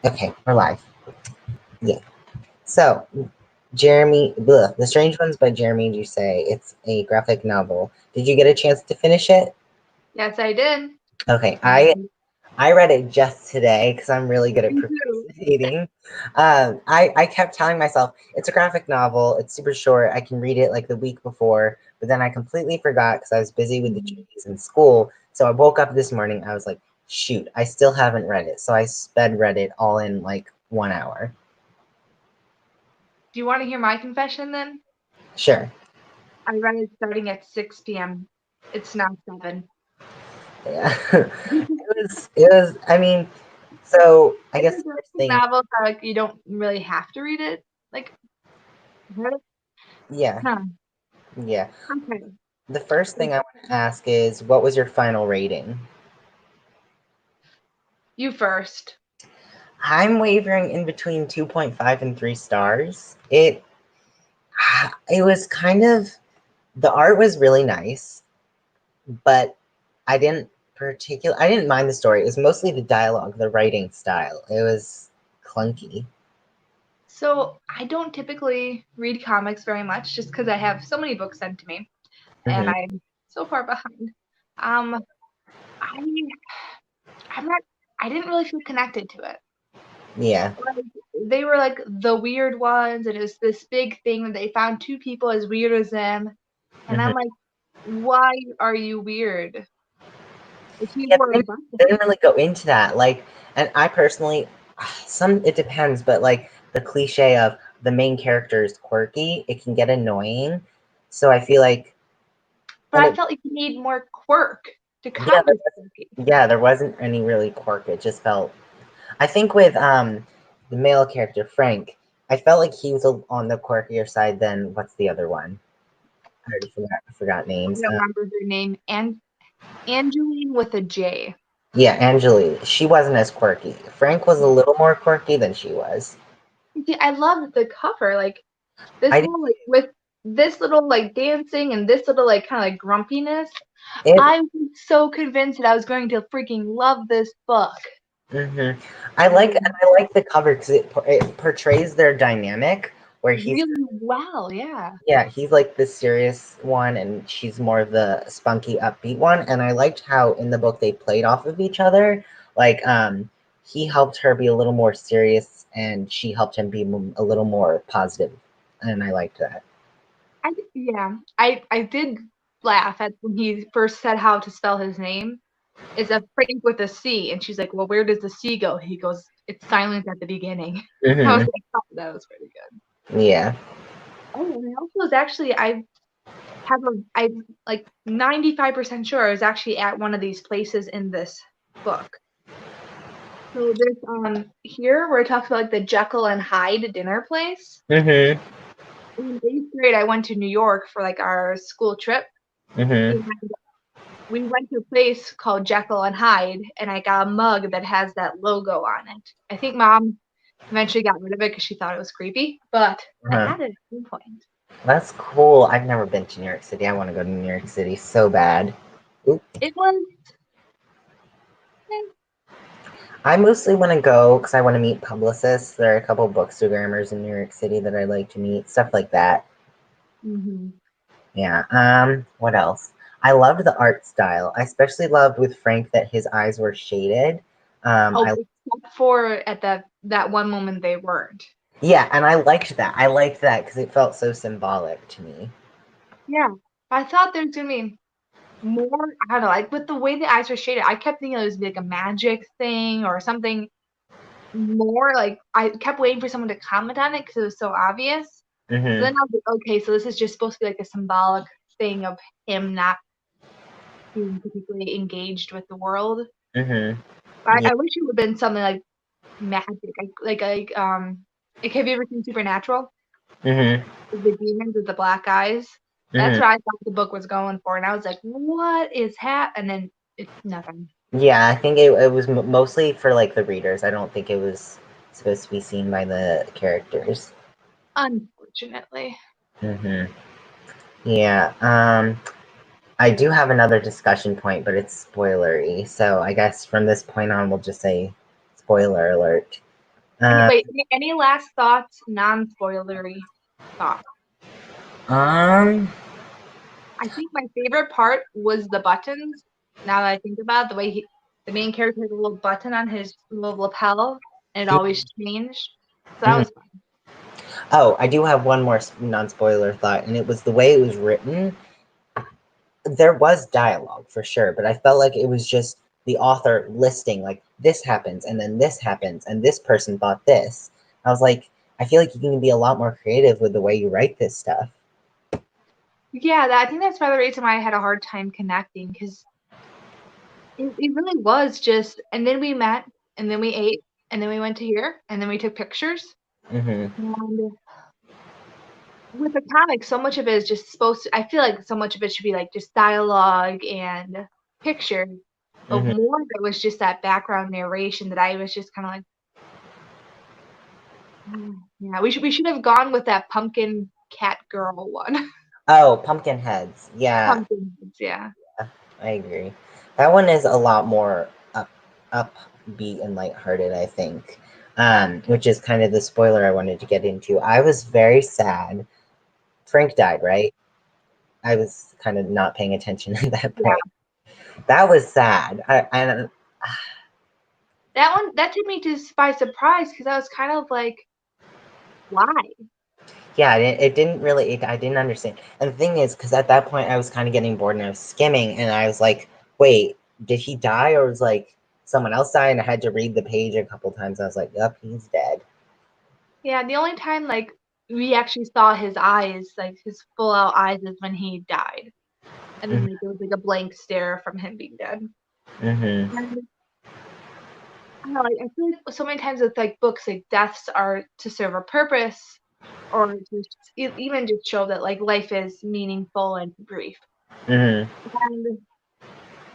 Okay, we're live. Yeah. So, The Strange Ones by Jeremy Jusay. It's a graphic novel. Did you get a chance to finish it? Yes, I did. Okay, I Me I read it just today because I'm really good at too. procrastinating. I kept telling myself it's a graphic novel. It's super short. I can read it like the week before, but then I completely forgot because I was busy with the Mhm. duties in school. So I woke up this morning. I was like, shoot, I still haven't read it. So I sped read it all in like 1 hour. Do you want to hear my confession then? Sure. I read it starting at 6 p.m. It's now 7. Yeah. It was, I mean, so I I guess think the first graphic thing, novels are like you don't really have to read it. Like, what? yeah, Huh. yeah. Okay. The first thing I want to ask is what was your final rating? You first. I'm wavering in between 2.5 and 3 stars. It was kind of, the art was really nice, but I didn't mind the story. It was mostly the dialogue, the writing style. It was clunky. So I don't typically read comics very much just because I have so many books sent to me and Hmm. I'm so far behind. Um, I I'm not. I didn't really feel connected to it. Yeah. Like, they were like the weird ones, and it was this big thing that they found two people as weird as them. And Hmm. I'm like, why are you weird? If you Yeah, were they above didn't really go into that. Like, and I personally, it depends, but like the cliche of the main character is quirky, it can get annoying. So I feel like, but and I it, felt like you need more quirk to yeah, cover spooky. there wasn't any really quirk. It just felt. I think with the male character Frank, I felt like he was on the quirkier side than what's the other one? I forgot I names. don't remember her name. And Angeline with a J. Yeah, Angeli. She wasn't as quirky. Frank was a little more quirky than she was. See, I love the cover, like this I little like with this little like dancing and this little like kind of like grumpiness. it. I was so convinced that I was going to freaking love this book. Hmm. I like the cover because it portrays their dynamic where Really well, yeah. he's like the serious one and she's more of the spunky upbeat one, and I liked how in the book they played off of each other. Like he helped her be a little more serious and she helped him be a little more positive, and I liked that. I did laugh at when he first said how to spell his name. It's a Frank with a C, and she's like, "Well, where does the C go?" He goes, "It's silent at the beginning." I was Hmm. like, "Oh, that was pretty good." Yeah. Oh, and I also was actually I'm like 95% sure I was actually at one of these places in this book. So there's here where it talks about like the Jekyll and Hyde dinner place. Hmm. In 8th grade, I went to New York for like our school trip, Hmm. and we went to a place called Jekyll and Hyde, and I got a mug that has that logo on it. I think mom eventually got rid of it because she thought it was creepy, but I Uh-huh. had it at some point. That's cool. I've never been to New York City. I want to go to New York City so bad. Oop. It was I mostly want to go because I want to meet publicists. There are a couple bookstagrammers in New York City that I like to meet, stuff like that. mm-hmm. Yeah. What else? I loved the art style. I especially loved with Frank that his eyes were shaded. Oh, I except for at that one moment they weren't. Yeah, and I liked that. I liked that because it felt so symbolic to me. Yeah, I thought there's gonna be more. I don't know, like with the way the eyes were shaded, I kept thinking it was like a magic thing or something more. Like I kept waiting for someone to comment on it because it was so obvious. So Hmm. then I was like, okay, so this is just supposed to be like a symbolic thing of him not being particularly engaged with the world. Hmm. Yeah. I wish it would have been something like magic, like have you ever seen Supernatural? Hmm. The demons with the black eyes. That's Hmm. what I thought the book was going for, and I was like, "What is And then it's nothing. Yeah, I think it was mostly for like the readers. I don't think it was supposed to be seen by the characters. Unfortunately. Hmm. Yeah. I do have another discussion point, but it's spoilery. So I guess from this point on, we'll just say spoiler alert. Uh, Any last thoughts, non-spoilery thoughts? um, I think my favorite part was the buttons. Now that I think about it, the way the main character had a little button on his little lapel, and it always changed. So that mhm. was fun. Oh, I do have one more non-spoiler thought, and it was the way it was written. There was dialogue for sure, but I felt like it was just the author listing like this happens and then this happens and this person thought this. I was like, I feel like you can be a lot more creative with the way you write this stuff. Yeah, I think that's another reason why I had a hard time connecting, because it really was just, and then we met, and then we ate, and then we went to here, and then we took pictures. Mm-hmm. And with the comic, so much of it is just supposed to, I feel like so much of it should be like just dialogue and pictures. But Mm-hmm. more of it was just that background narration that I was just kind of like, yeah, we should have gone with that pumpkin cat girl one. Oh, pumpkin heads. Yeah, Pumpkin heads, yeah. I agree. That one is a lot more upbeat and lighthearted, I think. Which is kind of the spoiler I wanted to get into. I was very sad. Frank died, right? I was kind of not paying attention at that Yeah. point. That was sad. And That took me by surprise, because I was kind of like, why? yeah, it didn't really. I didn't understand. And the thing is, because at that point I was kind of getting bored and I was skimming, and I was like, "Wait, did he die, or was like someone else die?" And I had to read the page a couple times. I was like, "Yep, he's dead." Yeah, the only time like we actually saw his eyes, like his full out eyes, is when he died. And then like, there was like a blank stare from him being dead. Mm-hmm. And I don't know, I feel like so many times with like books, like deaths are to serve a purpose, or just even just show that like life is meaningful and brief. Mm-hmm. And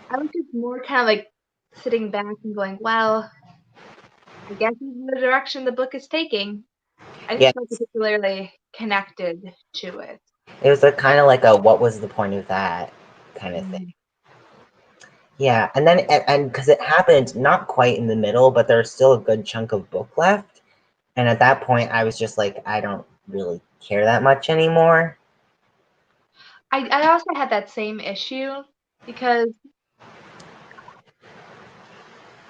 I was just more kind of like sitting back and going, well, I guess this is the direction the book is taking. I Yeah, didn't feel particularly connected to it. it was a kind of like a "what was the point of that" kind of thing. Mm. Yeah, and then and because it happened not quite in the middle, but there's still a good chunk of book left. And at that point, I was just like, I don't really care that much anymore. I also had that same issue because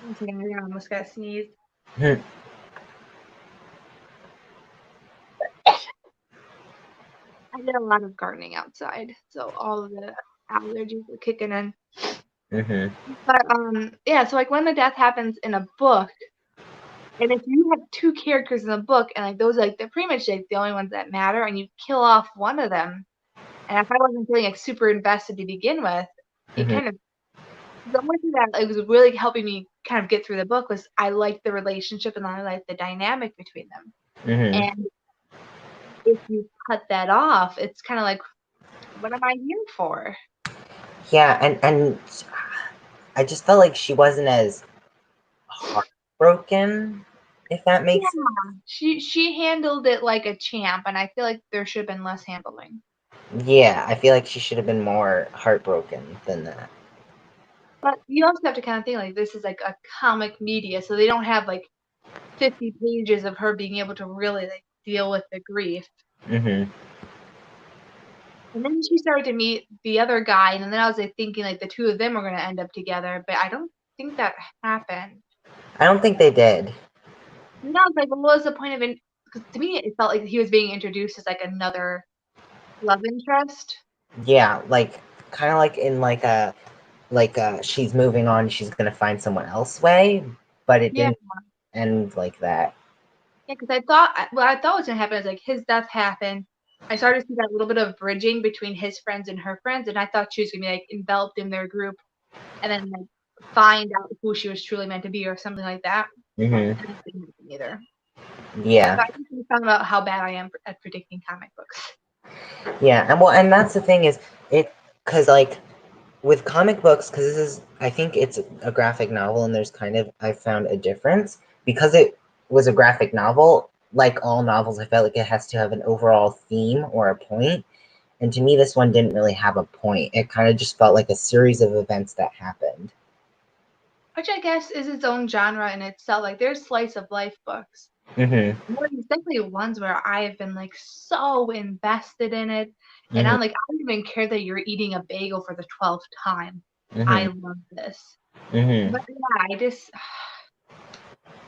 one second, I almost got sneezed. Hmm. I did a lot of gardening outside, so all of the allergies were kicking in. Mm-hmm. But yeah, so like when the death happens in a book, and if you have two characters in the book, and like those like they're pretty much like the only ones that matter, and you kill off one of them, and if I wasn't feeling like super invested to begin with, it Mm-hmm. kind of, the only thing that like was really helping me kind of get through the book was I liked the relationship and I liked the dynamic between them. Mm-hmm. And if you cut that off, it's kind of like, what am I here for? Yeah, and I just felt like she wasn't as heartbroken, if that makes sense. Yeah, she handled it like a champ, and I feel like there should have been less handling. Yeah, I feel like she should have been more heartbroken than that. But you also have to kind of think like this is like a comic media, so they don't have like 50 pages of her being able to really like deal with the grief. Mm-hmm. And then she started to meet the other guy, and then I was like thinking like the two of them were gonna end up together, but I don't think that happened. I don't think they did. And I was like, well, what was the point of it? Because to me, it felt like he was being introduced as like another love interest. Yeah, like kind of like in like she's moving on, she's gonna find someone else way, but it Yeah, didn't end like that. yeah, because I thought what I thought was gonna happen is like his death happened. I started to see that little bit of bridging between his friends and her friends, and I thought she was gonna be like enveloped in their group, and then like find out who she was truly meant to be or something like that. Mm-hmm. And that didn't happen either. Yeah. So I think we found out how bad I am at predicting comic books. Yeah, and well, and that's the thing is it because like with comic books, because this is I think it's a graphic novel, and there's kind of I found a difference because it was a graphic novel. Like all novels, I felt like it has to have an overall theme or a point, and to me, this one didn't really have a point. It kind of just felt like a series of events that happened. which I guess is its own genre in itself. Like there's slice of life books. Mm-hmm. There's definitely ones where I have been like so invested in it, and Mm-hmm. I'm like, I don't even care that you're eating a bagel for the 12th time. I Mm-hmm. love this. Mm-hmm. But yeah,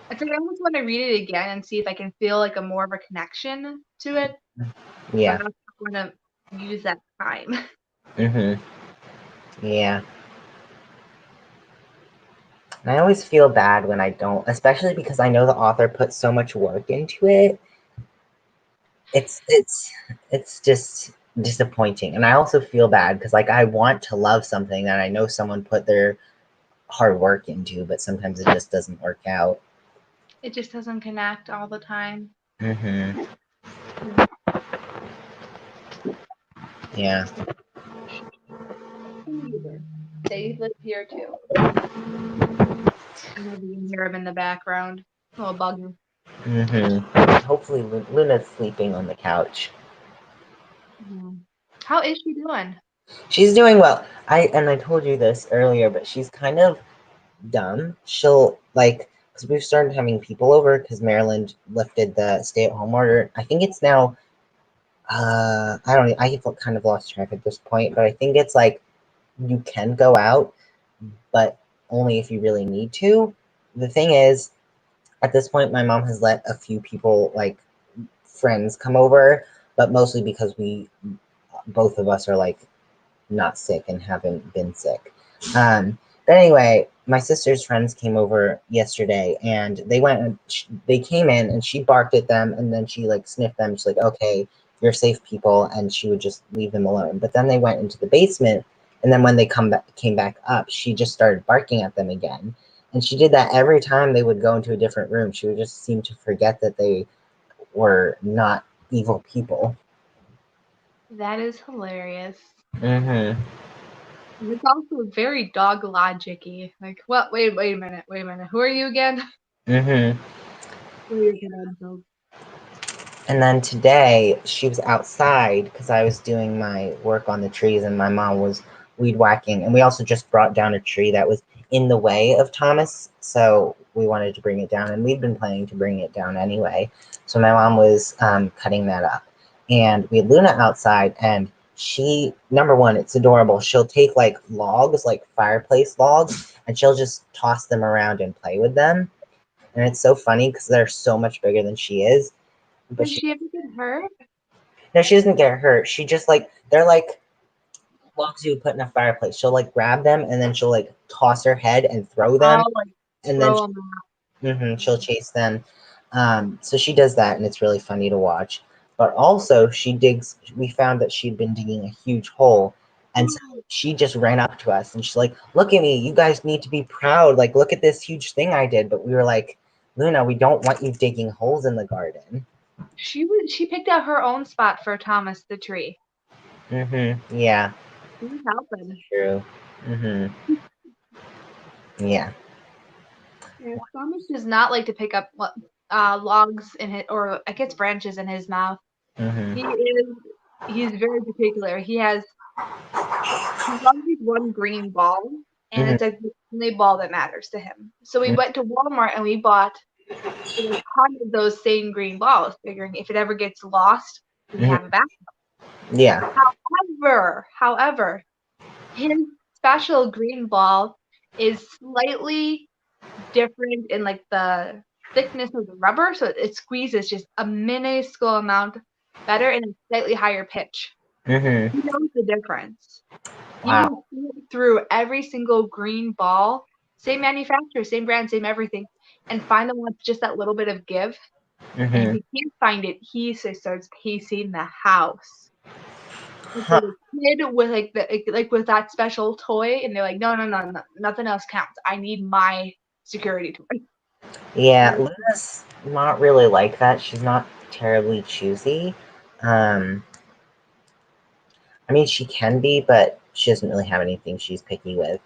I think I almost want to read it again and see if I can feel like a more of a connection to it. But Yeah. I also want to use that time. Mm-hmm. Yeah. And I always feel bad when I don't, especially because I know the author put so much work into it. It's just disappointing. And I also feel bad because like I want to love something that I know someone put their hard work into, but sometimes it just doesn't work out. It just doesn't connect all the time. Mm-hmm. Mm. Yeah. They live here too. You know, you can hear him in the background. Little buggy. Mm-hmm. Hopefully Luna's sleeping on the couch. Mhm. How is she doing? She's doing well. I told you this earlier, but she's kind of dumb. She'll like because we've started having people over because Maryland lifted the stay-at-home order. I think it's now I don't know, I have kind of lost track at this point, but I think it's like you can go out, but only if you really need to. The thing is, at this point, my mom has let a few people, like friends, come over, but mostly because both of us are like not sick and haven't been sick. But anyway, my sister's friends came over yesterday, and they came in, and she barked at them, and then she like sniffed them. She's like, "Okay, you're safe, people," and she would just leave them alone. But then they went into the basement, and then when they came back up, she just started barking at them again. And she did that every time they would go into a different room. She would just seem to forget that they were not evil people. That is hilarious. Mm-hmm. It's also very dog logic-y. Like, what? Wait a minute. Wait a minute. Who are you again? Mm-hmm. Who are you again? So, And then today she was outside because I was doing my work on the trees and my mom was weed whacking. And we also just brought down a tree that was in the way of Thomas. So we wanted to bring it down, and we'd been planning to bring it down anyway. So my mom was cutting that up. And we had Luna outside, and she, number one, it's adorable. She'll take like logs, like fireplace logs, and she'll just toss them around and play with them. And it's so funny because they're so much bigger than she is. But did she ever get hurt? no, she doesn't get hurt. She just like they're like logs you would put in a fireplace. She'll like grab them and then she'll like toss her head and throw them, Oh, like and then throw them she'll chase them. So she does that, and it's really funny to watch. But also, she digs. We found that she'd been digging a huge hole, and so she just ran up to us and she's like, "Look at me! You guys need to be proud. Like, look at this huge thing I did." But we were like, "Luna, we don't want you digging holes in the garden." She picked out her own spot for Thomas the tree. Yeah. She was helping. True. Mm-hmm. Yeah. Yeah, Thomas does not like to pick up logs in his, or I guess branches in his mouth. Mm-hmm. He's very particular. He loves these one green ball, and Mm-hmm. it's like the only ball that matters to him. So we went to Walmart and we bought a ton of those same green balls, figuring if it ever gets lost, we Mm-hmm. have a backup. Yeah. However, his special green ball is slightly different in like the thickness of the rubber, so it squeezes just a minuscule amount better and a slightly higher pitch. Mm-hmm. He knows the difference. He Wow. will see it through every single green ball, same manufacturer, same brand, same everything, and find the one with just that little bit of give. And if Mm-hmm. he can't find it, he starts pacing the house. Like Huh. the kid with like with that special toy, and they're like, no, nothing else counts. I need my security toy. Yeah, Luna's not really like that. She's not terribly choosy. Um, I mean, she can be, but she doesn't really have anything she's picky with.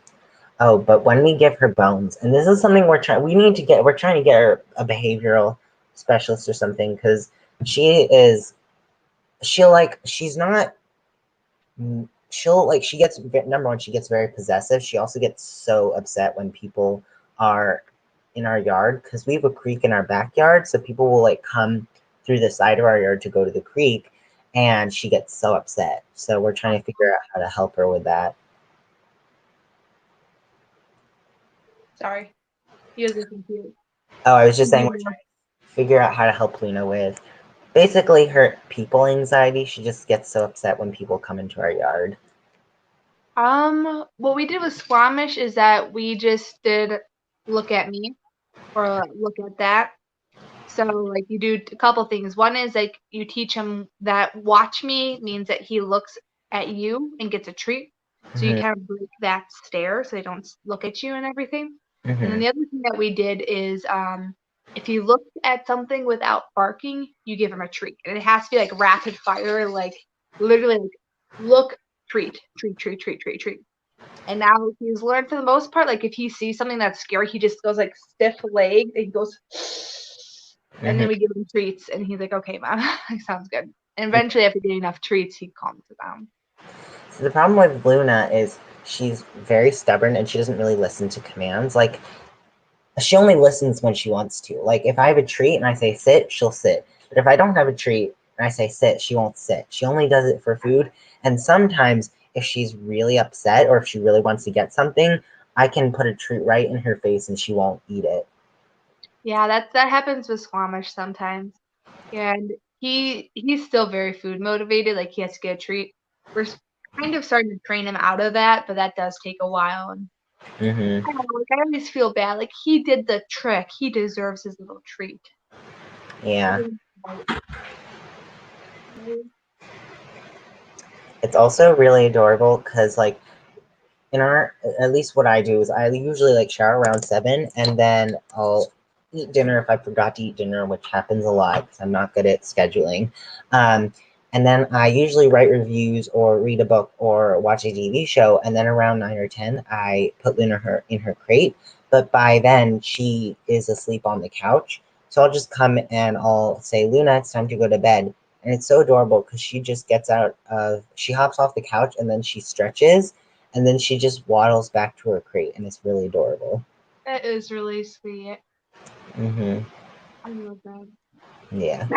Oh, but when we give her bones, and this is something we're trying to get her a behavioral specialist or something, because she is, she's not, she gets, number one, she gets very possessive. She also gets so upset when people are in our yard because we have a creek in our backyard. So people will like come through the side of our yard to go to the creek, and she gets so upset. So we're trying to figure out how to help her with that. Sorry. He was confused. Oh, I was just saying we're trying to figure out how to help Luna with basically her people anxiety. She just gets so upset when people come into our yard. What we did with Squamish is that we just did look at me or look at that. So like you do a couple things. One is like you teach him that watch me means that he looks at you and gets a treat. So you Mm-hmm. kind of break that stare so they don't look at you and everything. And then Mm-hmm. the other thing that we did is if he looks at something without barking, you give him a treat. And it has to be like rapid fire, like literally like look, treat, treat, treat, treat, treat, treat. And now he's learned for the most part, like if he sees something that's scary, he just goes like stiff legged and he goes and Mm-hmm. then we give him treats and he's like, okay, mom, like, sounds good. And eventually after getting enough treats, he calms it down. So the problem with Luna is she's very stubborn and she doesn't really listen to commands. Like she only listens when she wants to. Like if I have a treat and I say sit, she'll sit. But if I don't have a treat and I say sit, she won't sit. She only does it for food. And sometimes if she's really upset or if she really wants to get something, I can put a treat right in her face and she won't eat it. Yeah, that happens with Squamish sometimes. And he's still very food motivated, like he has to get a treat. We're kind of starting to train him out of that, but that does take a while. And Mm-hmm. I don't know, like I always feel bad. Like he did the trick. He deserves his little treat. Yeah. It's also really adorable because like in our, at least what I do is I usually like shower around 7 and then I'll eat dinner if I forgot to eat dinner, which happens a lot because I'm not good at scheduling. Um, and then I usually write reviews or read a book or watch a TV show. And then around 9 or 10, I put Luna in her crate. But by then, she is asleep on the couch. So I'll just come and I'll say, Luna, it's time to go to bed. And it's so adorable because she just gets out of, she hops off the couch and then she stretches and then she just waddles back to her crate, and it's really adorable. That is really sweet. Mm-hmm. I love that. Yeah.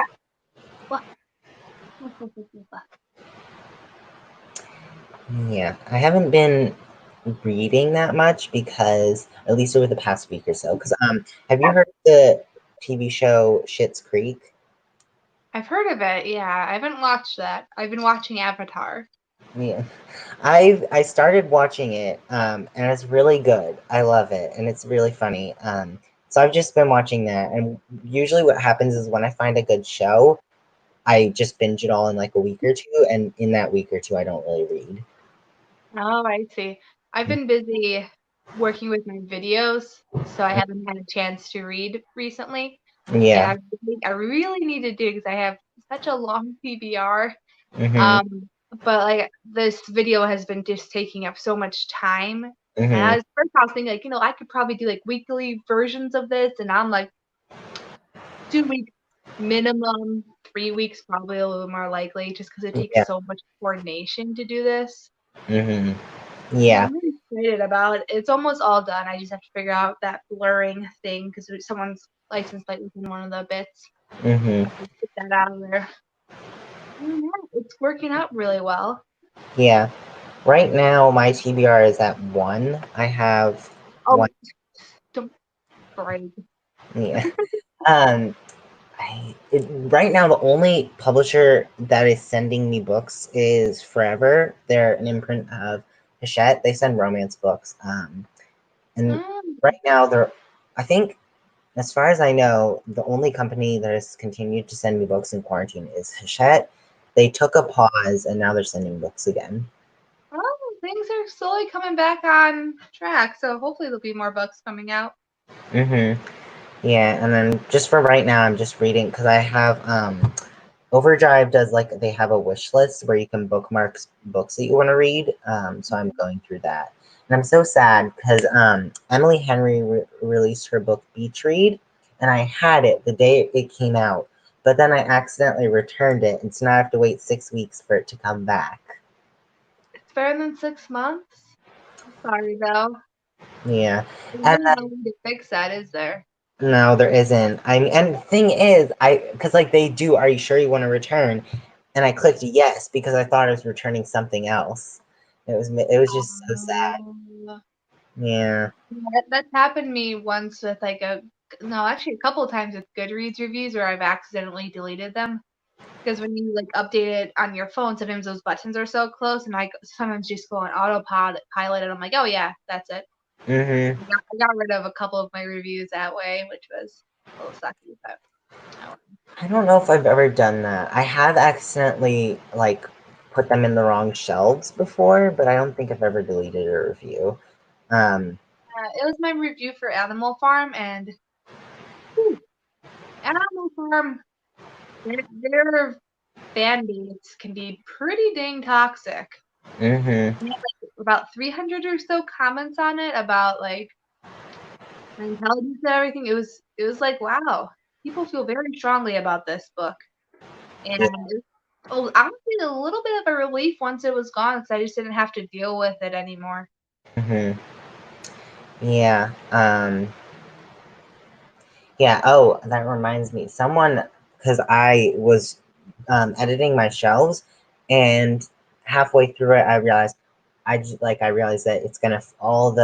Yeah. I haven't been reading that much because, at least over the past week or so, because have you heard of the TV show Schitt's Creek? I've heard of it, yeah. I haven't watched that. I've been watching Avatar. Yeah. I started watching it, and it's really good. I love it, and it's really funny. So I've just been watching that, and usually what happens is when I find a good show, I just binge it all in like a week or two, and in that week or two, I don't really read. Oh, I see. I've been busy working with my videos, so I haven't had a chance to read recently. And Yeah. I really need to do because I have such a long PBR. Mhm. Um, but like this video has been just taking up so much time. And Mhm. I was thinking like, I could probably do like weekly versions of this, and I'm like 2 weeks minimum, 3 weeks probably a little more likely, just because it takes Yeah. so much coordination to do this. Mhm. Yeah, Yeah. I'm really excited about it. It's almost all done. I just have to figure out that blurring thing because someone's license plate was in one of the bits. Mhm. Get that out of there. Yeah, it's working out really well. Yeah. Right now, my TBR is at 1. I have Oh, one. don't brag. Yeah. Um. Right now, the only publisher that is sending me books is Forever. They're an imprint of Hachette. They send romance books. And Mm, right now, I think, as far as I know, the only company that has continued to send me books in quarantine is Hachette. They took a pause and now they're sending books again. oh, things are slowly coming back on track, so hopefully there'll be more books coming out. Mm-hmm. Yeah, and then just for right now, I'm just reading because I have Overdrive does like they have a wish list where you can bookmark books that you want to read. So I'm going through that, and I'm so sad because Emily Henry released her book Beach Read, and I had it the day it came out, but then I accidentally returned it, and so now I have to wait 6 weeks for it to come back. It's better than 6 months. I'm sorry though. Yeah. There's And really no way to fix that, is there? no, there isn't. I mean, and the thing is, because like they do, are you sure you want to return? And I clicked yes because I thought I was returning something else. It was just so sad. Um, Yeah. that's happened to me once with like no, actually a couple of times with Goodreads reviews where I've accidentally deleted them. Because when you like update it on your phone, sometimes those buttons are so close, and I sometimes just go on autopilot, and I'm like, oh yeah, that's it. Mm-hmm. I got rid of a couple of my reviews that way, which was a little sucky, but oh. I don't know if I've ever done that. I have accidentally like put them in the wrong shelves before, but I don't think I've ever deleted a review. Um, It was my review for Animal Farm, and whew, Animal Farm, their fan base can be pretty dang toxic. mm-hmm. We had like about 300 or so comments on it about like the intelligence and everything. It was like, wow, people feel very strongly about this book, and it was honestly a little bit of a relief once it was gone, because I just didn't have to deal with it anymore. Mm-hmm. Yeah. Yeah. Oh, that reminds me. Because I was editing my shelves, and halfway through it, I realized I realized that it's gonna all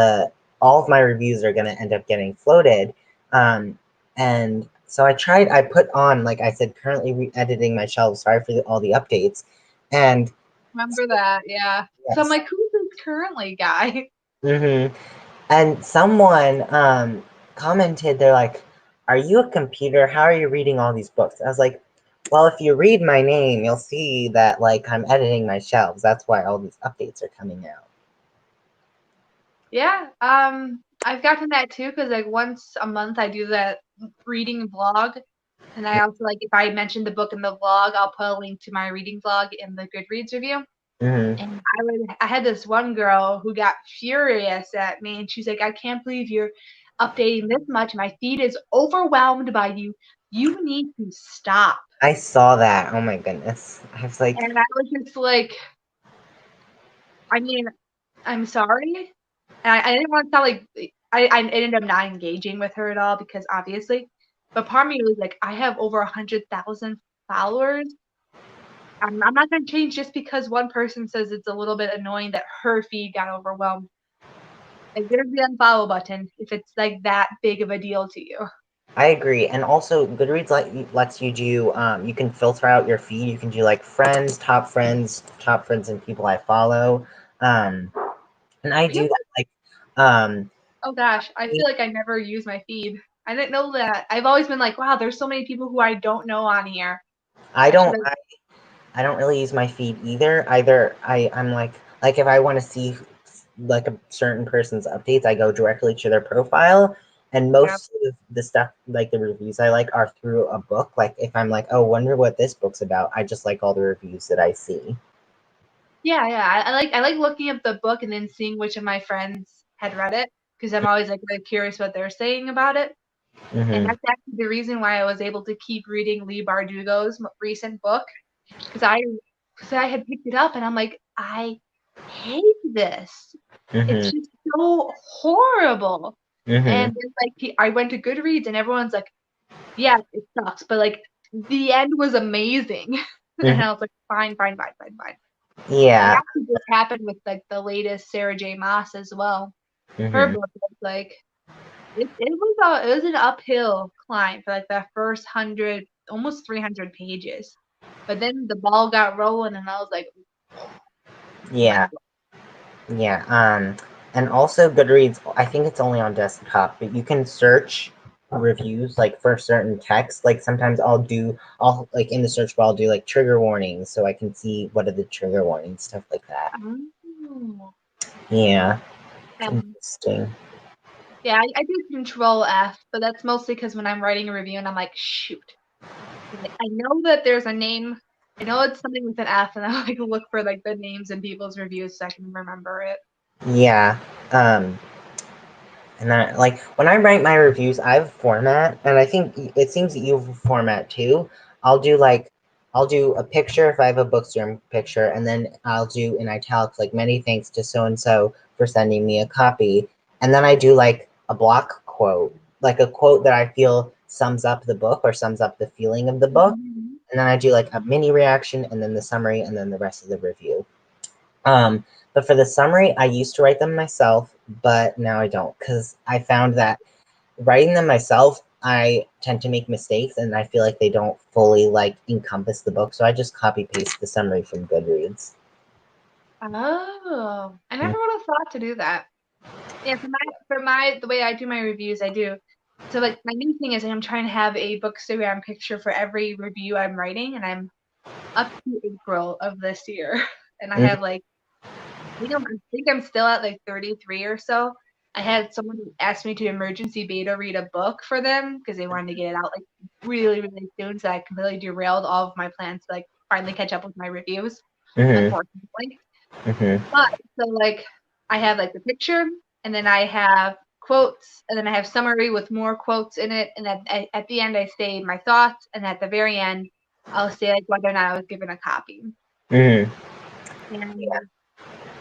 of my reviews are gonna end up getting floated, and so I put on like I said, currently editing my shelves. Sorry for all the updates, and Remember that, yeah. So I'm yes. like, who's this currently guy? Mm-hmm. And someone commented, they're like, "Are you a computer? How are you reading all these books?" I was like, "Well, if you read my name, you'll see that like I'm editing my shelves. That's why all these updates are coming out." Yeah, I've gotten that too, because like once a month I do that reading vlog, and I also like if I mention the book in the vlog, I'll put a link to my reading vlog in the Goodreads review. Mm-hmm. And I had this one girl who got furious at me, and she's like, I can't believe you're updating this much. My feed is overwhelmed by you. You need to stop. I saw that. Oh my goodness. I was like, And I was just like, I mean, I'm sorry. And I didn't want to sound like I ended up not engaging with her at all, because obviously, but part of me was like, I have over 100,000 followers. I'm not going to change just because one person says it's a little bit annoying that her feed got overwhelmed. Like, there's the unfollow button if it's like that big of a deal to you. I agree. And also, Goodreads lets you do, you can filter out your feed. You can do like top friends, and people I follow. Um, and I do that. Like, um, Oh gosh, I feel like I never use my feed. I didn't know that. I've always been like, wow, there's so many people who I don't know on here. I I should don't, have. I don't really use my feed either. I'm like if I want to see like a certain person's updates, I go directly to their profile. And Yeah. most of the stuff, like the reviews I like, are through a book. Like if I'm like, oh, wonder what this book's about, I just like all the reviews that I see. Yeah, yeah. I like looking up the book and then seeing which of my friends had read it, because I'm always like really curious what they're saying about it. And Mm-hmm. that's actually the reason why I was able to keep reading Lee Bardugo's recent book, because I had picked it up and I'm like, I hate this. Mm-hmm. It's just so horrible. Mm-hmm. And then, like I went to Goodreads and everyone's like, yeah, it sucks, but like the end was amazing. And Mm-hmm. I was like, fine, fine, fine, fine, fine. And Yeah. that just happened with like the latest Sarah J. Maas as well. Her Mm-hmm. book was like it was an uphill climb for like that first 100, almost 300 pages. But then the ball got rolling, and I was like, Yeah. mind blown. Yeah. And also Goodreads, I think it's only on desktop, but you can search reviews like for certain text. Like sometimes I'll like in the search bar I'll do like trigger warnings so I can see what are the trigger warnings, stuff like that. Oh. Yeah. It's Um, interesting. yeah, I do Control F, but that's mostly because when I'm writing a review and I'm like, shoot, I know that there's a name. I know it's something with an F, and I like look for like the names in people's reviews so I can remember it. Yeah. Um and that like when I write my reviews, I have a format, and I think it seems that you have a format too. I'll do like I'll do a picture if I have a bookstore picture, and then I'll do in italics like many thanks to so and so for sending me a copy. And then I do like a block quote, like a quote that I feel sums up the book or sums up the feeling of the book. Mhm. And then I do like a mini reaction and then the summary and then the rest of the review. But for the summary, I used to write them myself, but now I don't because I found that writing them myself, I tend to make mistakes and I feel like they don't fully like encompass the book. So I just copy paste the summary from Goodreads. Oh, I Mm. never would have thought to do that. Yeah, for my the way I do my reviews, I do. So like my new thing is I'm trying to have a Bookstagram picture for every review I'm writing, and I'm up to April of this year, and I have like I think I'm still at like 33 or so. I had someone who asked me to emergency beta read a book for them because they wanted to get it out like really, really soon. So I completely derailed all of my plans to like finally catch up with my reviews, Mm-hmm. unfortunately. Mm-hmm. But so like I have like the picture and then I have quotes and then I have summary with more quotes in it. And then at the end I say my thoughts and at the very end I'll say like whether or not I was given a copy. Mm-hmm. And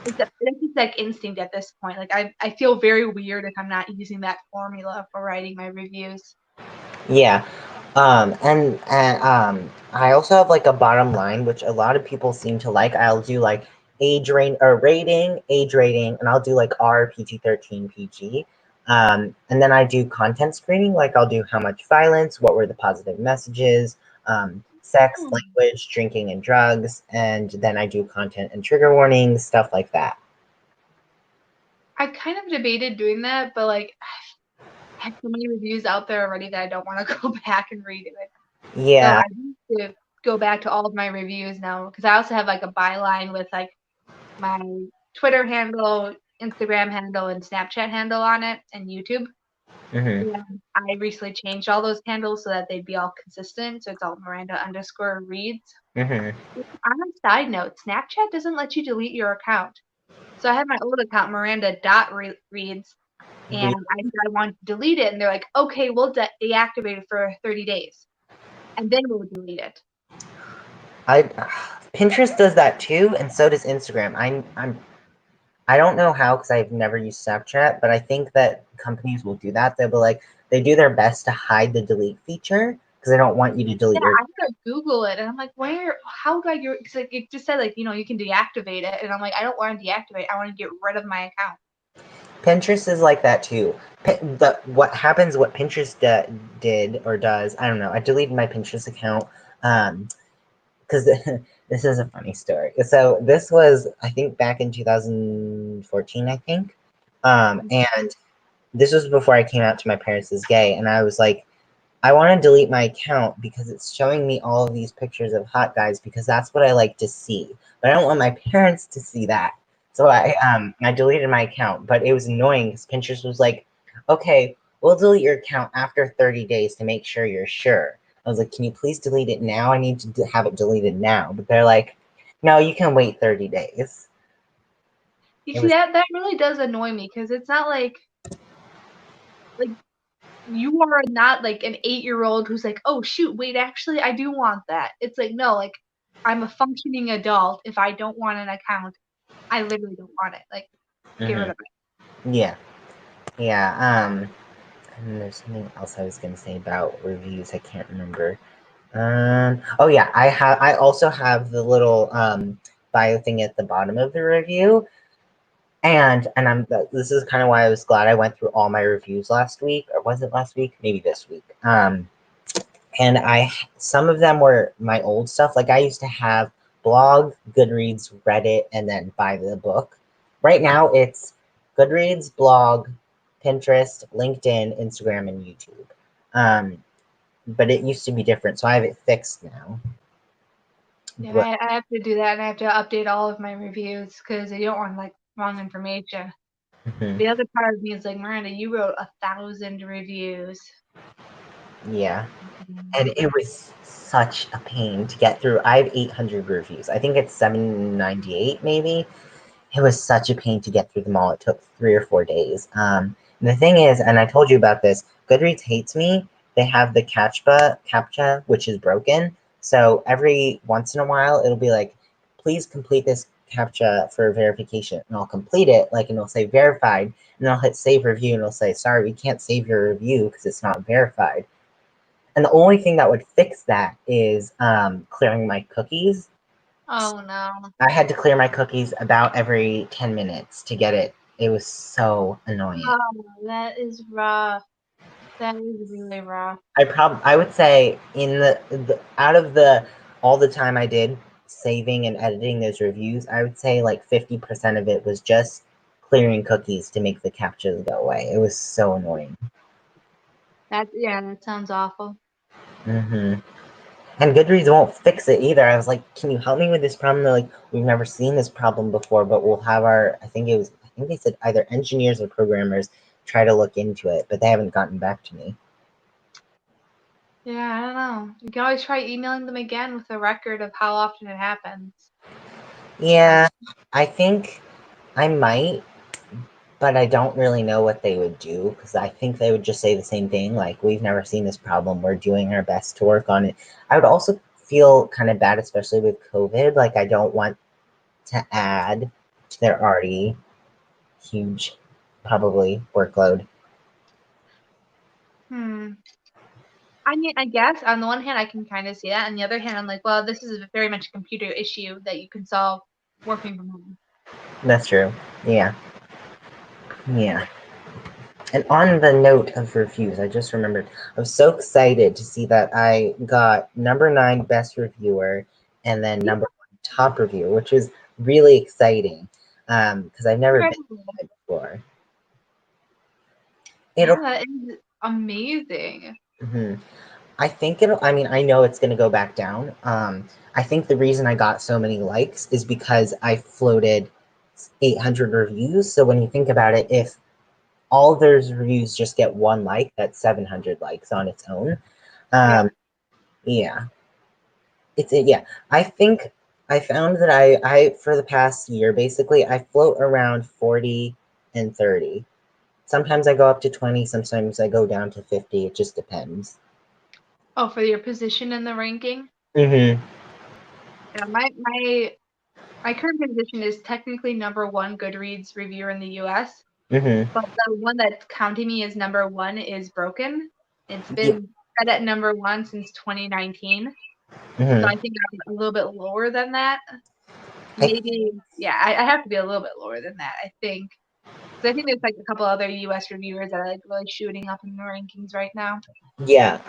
it's just like instinct at this point. Like I feel very weird if I'm not using that formula for writing my reviews. Yeah. And I also have like a bottom line, which a lot of people seem to like. I'll do like age rating, and I'll do like R, PG-13, PG. And then I do content screening, like I'll do how much violence, what were the positive messages, sex, Hmm. language, drinking and drugs, and then I do content and trigger warnings, stuff like that. I kind of debated doing that, but like I have so many reviews out there already that I don't want to go back and read it. So Yeah. I need to go back to all of my reviews now because I also have like a byline with like my Twitter handle, Instagram handle, and Snapchat handle on it, and YouTube. Mm-hmm. And I recently changed all those handles so that they'd be all consistent. So it's all Miranda_reads. Mm-hmm. On a side note, Snapchat doesn't let you delete your account. So I have my old account, Miranda.reads, and I said I wanted to delete it, and they're like, okay, we'll deactivate it for 30 days, and then we'll delete it. I Pinterest does that too, and so does Instagram. I don't know how because I've never used Snapchat, but I think that companies will do that. They'll be like they do their best to hide the delete feature because they don't want you to Yeah, delete your. I had to Google it, and I'm like, where? How do I get? Because like, it just said like you can deactivate it, and I'm like, I don't want to deactivate. I want to get rid of my account. Pinterest is like that too. What Pinterest did or does, I don't know. I deleted my Pinterest account because this is a funny story. So this was, I think, back in 2014, I think, and this was before I came out to my parents as gay, and I was like, I want to delete my account because it's showing me all of these pictures of hot guys because that's what I like to see. But I don't want my parents to see that. So I deleted my account, but it was annoying because Pinterest was like, okay, we'll delete your account after 30 days to make sure you're sure. I was like, can you please delete it now? I need to have it deleted now. But they're like, no, you can wait 30 days. You It see was that really does annoy me because it's not like you are not like an 8-year-old who's like, oh shoot, wait, actually I do want that. It's like no, like I'm a functioning adult. If I don't want an account, I literally don't want it. Like get rid of yeah, yeah. And there's something else I was gonna say about reviews. I can't remember. Oh yeah, I also have the little bio thing at the bottom of the review, and this is kind of why I was glad I went through all my reviews last week, or was it last week? Maybe this week. And some of them were my old stuff. Like I used to have blog, Goodreads, Reddit, and then buy the book. Right now it's Goodreads, blog, Pinterest, LinkedIn, Instagram, and YouTube. Um, but it used to be different, so I have it fixed now. Yeah, But I have to do that, and I have to update all of my reviews because I don't want like wrong information. mhm, The other part of me is like, Miranda, you wrote 1,000 reviews. yeah, and it was such a pain to get through. I have 800 reviews. I think it's 798 maybe. It was such a pain to get through them all. It took 3 or 4 days. And the thing is, and I told you about this, Goodreads hates me. They have the CAPTCHA, which is broken. So every once in a while, it'll be like, please complete this CAPTCHA for verification, and I'll complete it, like, and it'll say verified, and then I'll hit save review, and it'll say, sorry, we can't save your review because it's not verified. And the only thing that would fix that is clearing my cookies. Oh no. I had to clear my cookies about every 10 minutes to get it. It was so annoying. Oh, that is rough. That is really rough. I would say in the out of the all the time I did saving and editing those reviews, I would say like 50% of it was just clearing cookies to make the CAPTCHAs go away. It was so annoying. That sounds awful. Mm-hmm. And Goodreads won't fix it either. I was like, can you help me with this problem? They're like, we've never seen this problem before, but we'll have I think they said either engineers or programmers try to look into it, but they haven't gotten back to me. Yeah, I don't know. You can always try emailing them again with a record of how often it happens. Yeah, I think I might, but I don't really know what they would do because I think they would just say the same thing, like, we've never seen this problem. We're doing our best to work on it. I would also feel kind of bad, especially with COVID. Like, I don't want to add to their already huge, probably, workload. I mean, I guess on the one hand, I can kind of see that. On the other hand, I'm like, well, this is very much a computer issue that you can solve working from home. That's true. Yeah. Yeah. And on the note of reviews, I just remembered, I was so excited to see that I got number 9 best reviewer and then number 1 top reviewer, which is really exciting because I've never been there before. Yeah, that is amazing. Mm-hmm. I know it's going to go back down. I think the reason I got so many likes is because I floated 800 reviews. So when you think about it, if all those reviews just get 1 like, that's 700 likes on its own. Yeah. Yeah. I think I found that I for the past year, basically, I float around 40 and 30. Sometimes I go up to 20, sometimes I go down to 50. It just depends. Oh, for your position in the ranking? Mm-hmm. Yeah, my current position is technically number 1 Goodreads reviewer in the US. Mm-hmm. But the one that's counting me as number 1 is broken. It's Yeah. been set at number 1 since 2019. Mm-hmm. So I think I'm a little bit lower than that. I I have to be a little bit lower than that, I think. Because I think there's like a couple other US reviewers that are like really shooting up in the rankings right now. Yeah.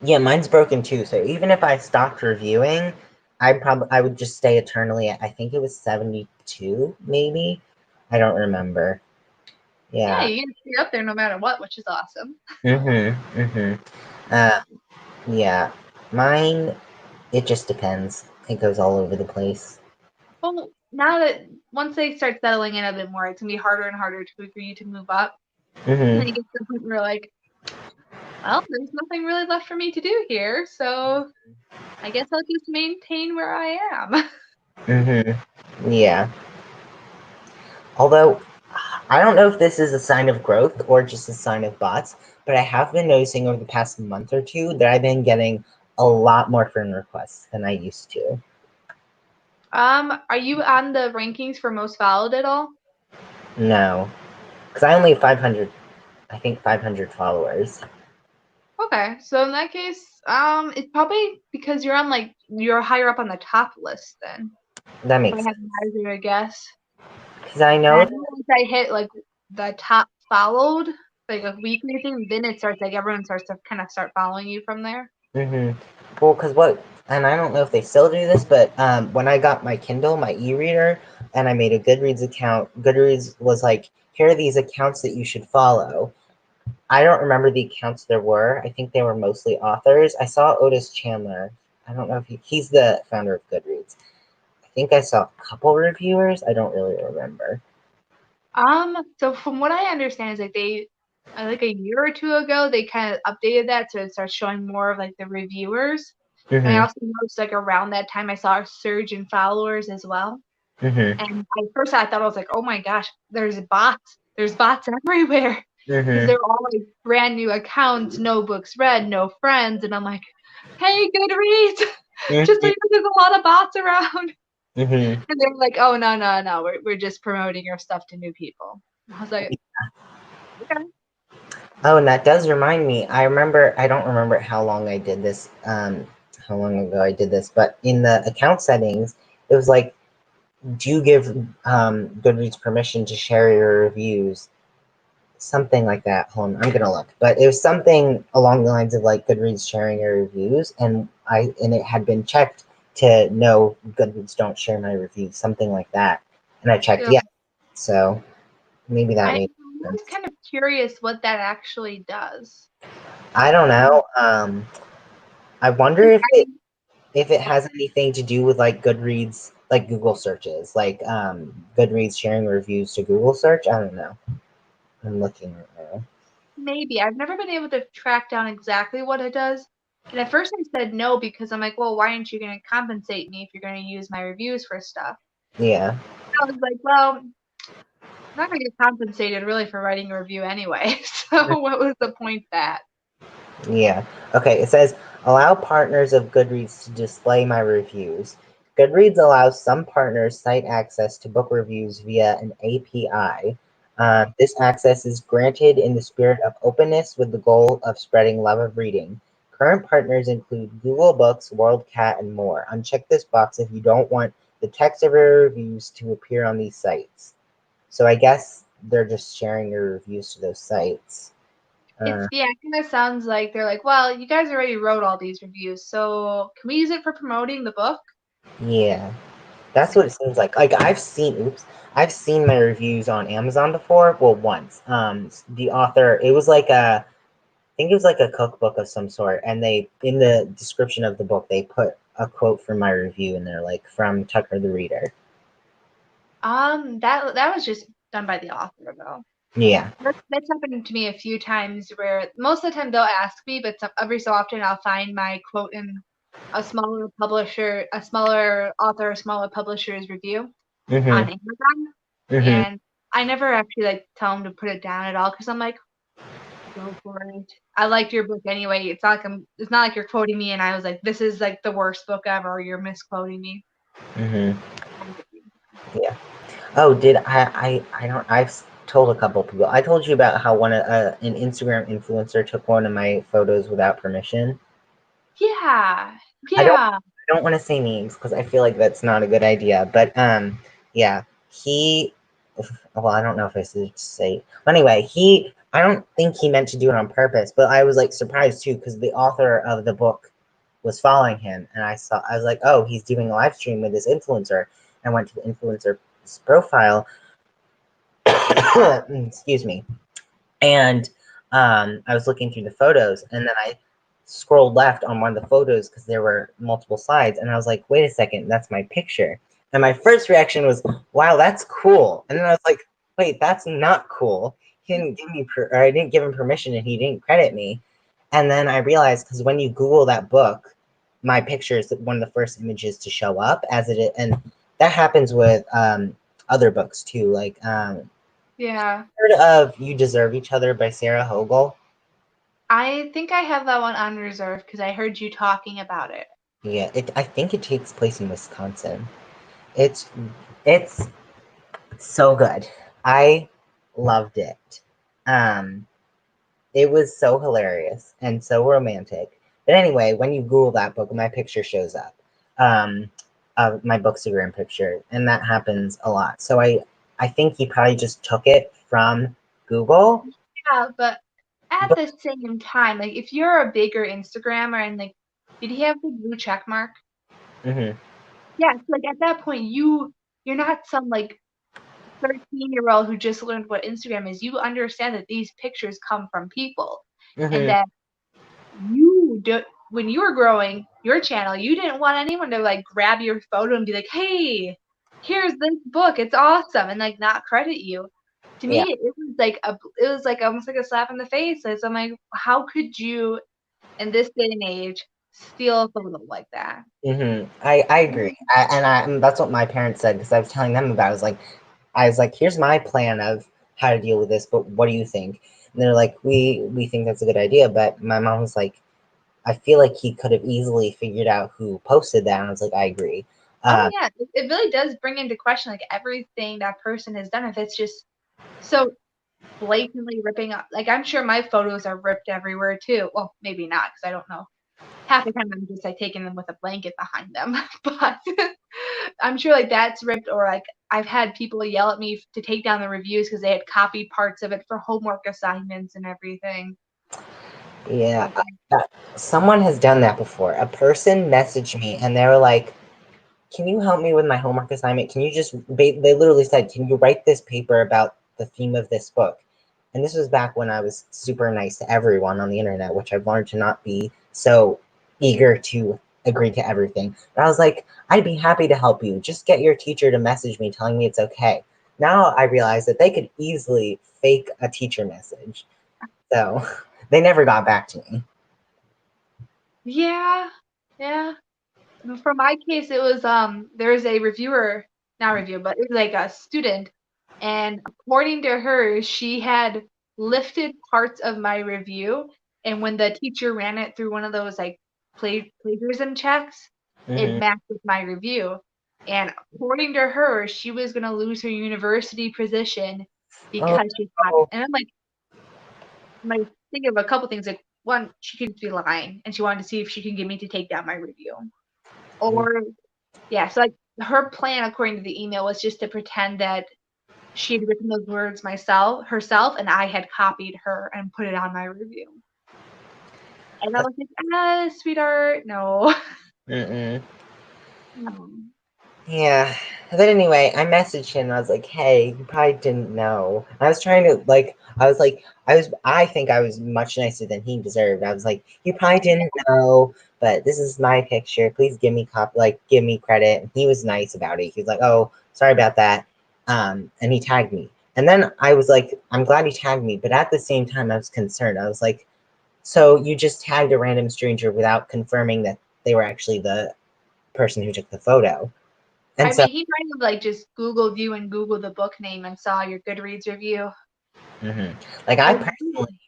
Yeah, mine's broken too. So even if I stopped reviewing, I would just stay eternally at, I think it was 72, maybe. I don't remember. Yeah, Yeah. you can stay up there no matter what, which is awesome. Mm-hmm. Mm-hmm. Yeah. Mine, it just depends. It goes all over the place. Well, now that once they start settling in a bit more, it's gonna be harder and harder for you to move up. And then Mm-hmm. you get to the point where you're like, well, there's nothing really left for me to do here, so I guess I'll just maintain where I am. Mm-hmm. Yeah. Although, I don't know if this is a sign of growth or just a sign of bots, but I have been noticing over the past month or two that I've been getting a lot more friend requests than I used to. Are you on the rankings for most followed at all? No, because I only have 500, I think 500 followers. Okay, so in that case, it's probably because you're higher up on the top list then. That If I makes have sense. to hazard a guess. Because I And I know think once I hit like the top followed, like a weekly thing, then it starts like everyone starts to kind of start following you from there. Well, and I don't know if they still do this, but when I got my Kindle, my e-reader, and I made a Goodreads account, Goodreads was like, here are these accounts that you should follow. I don't remember the accounts there were. I think they were mostly authors. I saw Otis Chandler. I don't know if he's the founder of Goodreads. I think I saw a couple reviewers. I don't really remember. So from what I understand is like a year or two ago, they kind of updated that so it starts showing more of like the reviewers. And I Mm-hmm. also noticed like around that time I saw a surge in followers as well. Mm-hmm. And at first I thought I was like, oh my gosh, there's bots. There's bots everywhere. Because Mm-hmm. they're all like brand new accounts, no books read, no friends. And I'm like, hey, Goodreads, just Mm-hmm. like there's a lot of bots around. Mm-hmm. And they're like, oh, no, no, no, we're just promoting your stuff to new people. I was like, okay. Oh, and that does remind me. I don't remember how long I did this, how long ago I did this, but in the account settings, it was like, do you give Goodreads permission to share your reviews? Something like that. Hold on, I'm gonna look. But it was something along the lines of like Goodreads sharing your reviews, and it had been checked to no, Goodreads don't share my reviews, something like that. And I checked Yeah. yes. So maybe that I'm made always sense. kind of curious what that actually does. I don't know. I wonder 'Cause if it has anything to do with like Goodreads, like Google searches, like Goodreads sharing reviews to Google search. I don't know. I'm looking right now. maybe. I've never been able to track down exactly what it does. And at first I said no because I'm like, well, why aren't you going to compensate me if you're going to use my reviews for stuff? Yeah. I was like, well, I'm not going to get compensated really for writing a review anyway. So what was the point of that? Yeah. Okay. It says allow partners of Goodreads to display my reviews. Goodreads allows some partners site access to book reviews via an API. This access is granted in the spirit of openness with the goal of spreading love of reading. Current partners include Google Books, WorldCat, and more. Uncheck this box if you don't want the text of your reviews to appear on these sites. So I guess they're just sharing your reviews to those sites. It's, Uh, yeah, it kind of sounds like they're like, well, you guys already wrote all these reviews, so can we use it for promoting the book? yeah. That's what it seems like. Like I've seen my reviews on Amazon before. Well, once. The author, it was like I think it was like a cookbook of some sort, and they in the description of the book they put a quote from my review, and they're like from Tucker the Reader. That was just done by the author though. Yeah. That's happened to me a few times where most of the time they'll ask me, but every so often I'll find my quote in a smaller publisher, a smaller author, a smaller publisher's review on Mhm. Amazon, Mhm. and I never actually like tell them to put it down at all because I'm like, go for it. I liked your book anyway. It's not like you're quoting me and I was like, this is like the worst book ever. Or you're misquoting me. Mhm. Yeah. Oh, did I don't. I've told a couple people. I told you about how an Instagram influencer took one of my photos without permission. Yeah, I don't yeah. I don't want to say names because I feel like that's not a good idea. But yeah, he. Well, I don't know if I should say. Anyway, I don't think he meant to do it on purpose, but I was like surprised too because the author of the book was following him, and I was like, oh, he's doing a live stream with this influencer. I went to the influencer's profile. Excuse me. And I was looking through the photos, and then I scrolled left on one of the photos because there were multiple slides, and I was like, wait a second, that's my picture. And my first reaction was, wow, that's cool. And then I was like, wait, that's not cool. He didn't give me, or I didn't give him permission, and he didn't credit me. And then I realized because when you Google that book, my picture is one of the first images to show up as it is, and that happens with other books too. Like, Yeah. heard of "You Deserve Each Other" by Sarah Hogel? I think I have that one on reserve because I heard you talking about it. Yeah, I think it takes place in Wisconsin. It's it's so good. I loved it. Um, it was so hilarious and so romantic. But anyway, when you Google that book, my picture shows up. Um, my Bookstagram picture, and that happens a lot. So I think he probably just took it from Google. Yeah, but at But the same time, like if you're a bigger Instagrammer and like, did he have the blue check mark? mhm, Yeah, so like at that point, you're not some like 13-year-old who just learned what Instagram is. You understand that these pictures come from people, and mhm, that you do when you were growing your channel, you didn't want anyone to like grab your photo and be like, "Hey, here's this book. It's awesome," and like not credit you. To me, yeah. it was like almost like a slap in the face. It's, I'm like, how could you in this day and age steal a photo like that? I agree, and that's what my parents said because I was telling them about. It. I was like, here's my plan of how to deal with this, but what do you think? And they're like, we think that's a good idea, but my mom was like, I feel like he could have easily figured out who posted that, and I was like, I agree. Oh yeah, it really does bring into question like everything that person has done. If it's just so blatantly ripping up, like I'm sure my photos are ripped everywhere too. Well, maybe not because I don't know. Half the time I'm just like taking them with a blanket behind them, but I'm sure like that's ripped. Or like I've had people yell at me to take down the reviews because they had copied parts of it for homework assignments and everything. Yeah, someone has done that before. A person messaged me and they were like, can you help me with my homework assignment? Can you just, they literally said, can you write this paper about the theme of this book? And this was back when I was super nice to everyone on the internet, which I've learned to not be so eager to agree to everything. But I was like, I'd be happy to help you. Just get your teacher to message me telling me it's okay. Now I realize that they could easily fake a teacher message. So they never got back to me. Yeah, yeah. For my case, it was there's a reviewer, not review, but it was like a student, and according to her, she had lifted parts of my review, and when the teacher ran it through one of those like plagiarism checks, it Mm-hmm. matched with my review. And according to her, she was gonna lose her university position Oh, because she had it. no. And I'm like thinking of a couple things. Like one, she could be lying, and she wanted to see if she can get me to take down my review. Or yeah, so like her plan, according to the email, was just to pretend that she had written those words herself, and I had copied her and put it on my review. And I was like, sweetheart, no. Mm-mm. No. Yeah. But anyway, I messaged him. I was like, "Hey, you probably didn't know." I was trying to I think I was much nicer than he deserved. I was like, "You probably didn't know, but this is my picture. Please give me credit." And he was nice about it. He was like, "Oh, sorry about that." And he tagged me. And then I was like, "I'm glad he tagged me," but at the same time, I was concerned. I was like, "So you just tagged a random stranger without confirming that they were actually the person who took the photo?" And I so mean, he might have like just Googled you and Googled the book name and saw your Goodreads review. Like I Like, personally,